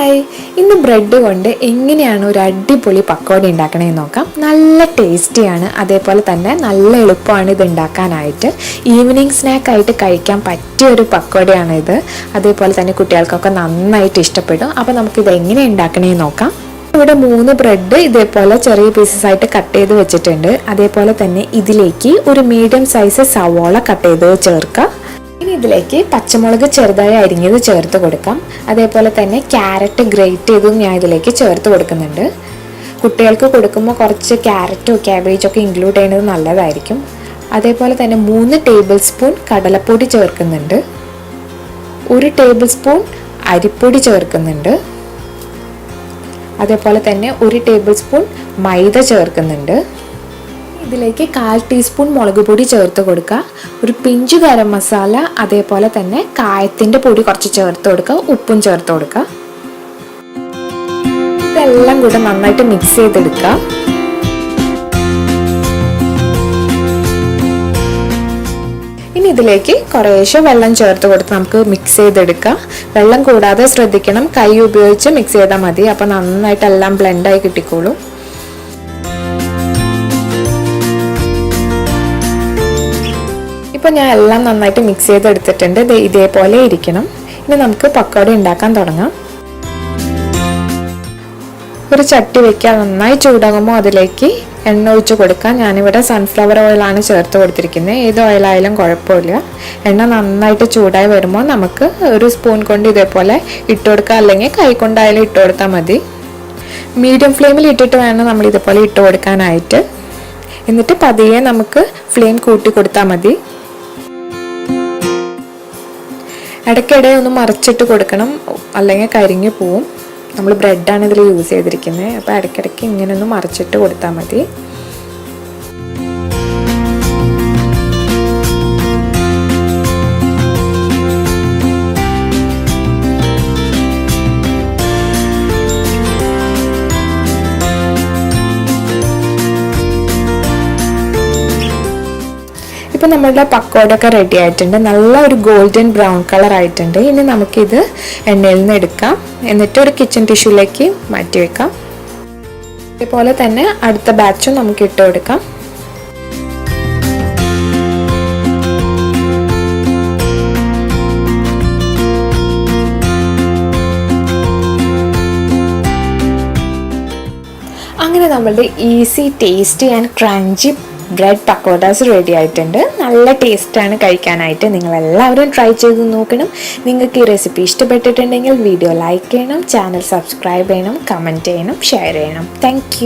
Hi, ഇന്ന് bread കൊണ്ട് എങ്ങനെയാണ് ഒരു അടിപൊളി പക്കോട ഉണ്ടാക്കണമെന്ന് നോക്കാം. നല്ല ടേസ്റ്റിയാണ്, അതേപോലെ തന്നെ നല്ല എളുപ്പമാണ് ഇത് ഉണ്ടാക്കാനായിട്ട്. ഈവനിങ് സ്നാക്കായിട്ട് കഴിക്കാൻ പറ്റിയ ഒരു പക്കോടയാണ് ഇത്. അതേപോലെ തന്നെ കുട്ടികൾക്കൊക്കെ നന്നായിട്ട് ഇഷ്ടപ്പെടും. അപ്പോൾ നമുക്കിത് എങ്ങനെ ഉണ്ടാക്കണമെന്ന് നോക്കാം. ഇവിടെ 3 ബ്രെഡ് ഇതേപോലെ ചെറിയ പീസസ് ആയിട്ട് കട്ട് ചെയ്ത് വെച്ചിട്ടുണ്ട്. അതേപോലെ തന്നെ ഇതിലേക്ക് ഒരു മീഡിയം സൈസ് സവോള കട്ട് ചെയ്ത് ചേർക്കാം. ഇനി ഇതിലേക്ക് പച്ചമുളക് ചെറുതായി അരിഞ്ഞത് ചേർത്ത് കൊടുക്കാം. അതേപോലെ തന്നെ ക്യാരറ്റ് ഗ്രേറ്റ് ചെയ്തതും ഞാൻ ഇതിലേക്ക് ചേർത്ത് കൊടുക്കുന്നുണ്ട്. കുട്ടികൾക്ക് കൊടുക്കുമ്പോൾ കുറച്ച് ക്യാരറ്റോ ക്യാബേജോ ഒക്കെ ഇൻക്ലൂഡ് ചെയ്യുന്നത് നല്ലതായിരിക്കും. അതേപോലെ തന്നെ 3 ടേബിൾ സ്പൂൺ കടലപ്പൊടി ചേർക്കുന്നുണ്ട്. 1 ടേബിൾ സ്പൂൺ അരിപ്പൊടി ചേർക്കുന്നുണ്ട്. അതേപോലെ തന്നെ 1 ടേബിൾ സ്പൂൺ മൈദ ചേർക്കുന്നുണ്ട്. ഇതിലേക്ക് 1/4 ടീസ്പൂൺ മുളക് പൊടി ചേർത്ത് കൊടുക്കുക. ഒരു പിഞ്ച് ഗരം മസാല, അതേപോലെ തന്നെ കായത്തിൻ്റെ പൊടി കുറച്ച് ചേർത്ത് കൊടുക്കുക. ഉപ്പും ചേർത്ത് കൊടുക്കുക. ഇതെല്ലാം കൂടെ നന്നായിട്ട് മിക്സ് ചെയ്തെടുക്കുക. ഇനി ഇതിലേക്ക് കുറേശ്ശെ വെള്ളം ചേർത്ത് കൊടുത്ത് നമുക്ക് മിക്സ് ചെയ്തെടുക്കാം. വെള്ളം കൂടാതെ ശ്രദ്ധിക്കണം, കൈ ഉപയോഗിച്ച് മിക്സ് ചെയ്താൽ മതി. അപ്പോൾ നന്നായിട്ട് എല്ലാം ബ്ലെൻഡായി കിട്ടിക്കോളും. ഇപ്പോൾ ഞാൻ എല്ലാം നന്നായിട്ട് മിക്സ് ചെയ്തെടുത്തിട്ടുണ്ട്. ഇതേപോലെ ഇരിക്കണം. ഇനി നമുക്ക് പക്കോട ഉണ്ടാക്കാൻ തുടങ്ങാം. ഒരു ചട്ടി വെക്കുക. നന്നായി ചൂടാകുമ്പോൾ അതിലേക്ക് എണ്ണ ഒഴിച്ച് കൊടുക്കാം. ഞാനിവിടെ സൺഫ്ലവർ ഓയിലാണ് ചേർത്ത് കൊടുത്തിരിക്കുന്നത്. ഏത് ഓയിലായാലും കുഴപ്പമില്ല. എണ്ണ നന്നായിട്ട് ചൂടായി വരുമ്പോൾ നമുക്ക് ഒരു സ്പൂൺ കൊണ്ട് ഇതേപോലെ ഇട്ട് കൊടുക്കുക, അല്ലെങ്കിൽ കൈ കൊണ്ടായാലും ഇട്ട് കൊടുത്താൽ മതി. മീഡിയം ഫ്ലെയിമിൽ ഇട്ടിട്ട് വേണം നമ്മൾ ഇതേപോലെ ഇട്ട് കൊടുക്കാനായിട്ട്. എന്നിട്ട് പതിയെ നമുക്ക് ഫ്ലെയിം കൂട്ടി കൊടുത്താൽ മതി. ഇടയ്ക്കിടെ ഒന്ന് മറിച്ചിട്ട് കൊടുക്കണം, അല്ലെങ്കിൽ കരിഞ്ഞു പോവും. നമ്മൾ ബ്രെഡാണ് ഇതിൽ യൂസ് ചെയ്തിരിക്കുന്നത്. അപ്പോൾ ഇടയ്ക്കിടയ്ക്ക് ഇങ്ങനെ ഒന്ന് മറിച്ചിട്ട് കൊടുത്താൽ മതി. ഇപ്പോൾ നമ്മളുടെ പക്കോടൊക്കെ റെഡി ആയിട്ടുണ്ട്. നല്ല ഒരു ഗോൾഡൻ ബ്രൗൺ കളർ ആയിട്ടുണ്ട്. ഇനി നമുക്കിത് എണ്ണയിൽ നിന്ന് എടുക്കാം. എന്നിട്ട് ഒരു കിച്ചൺ ടിഷ്യൂലേക്ക് മാറ്റി വെക്കാം. ഇതേപോലെ തന്നെ അടുത്ത ബാച്ചും നമുക്ക് ഇട്ട് കൊടുക്കാം. അങ്ങനെ നമ്മളുടെ easy, tasty and crunchy bread pakodas ready ആയിട്ടുണ്ട്. നല്ല ടേസ്റ്റാണ് കഴിക്കാനായിട്ട്. നിങ്ങളെല്ലാവരും ട്രൈ ചെയ്ത് നോക്കണം. നിങ്ങൾക്ക് ഈ റെസിപ്പി ഇഷ്ടപ്പെട്ടിട്ടുണ്ടെങ്കിൽ വീഡിയോ ലൈക്ക് ചെയ്യണം, ചാനൽ സബ്സ്ക്രൈബ് ചെയ്യണം, കമൻറ്റ് ചെയ്യണം, ഷെയർ ചെയ്യണം. താങ്ക്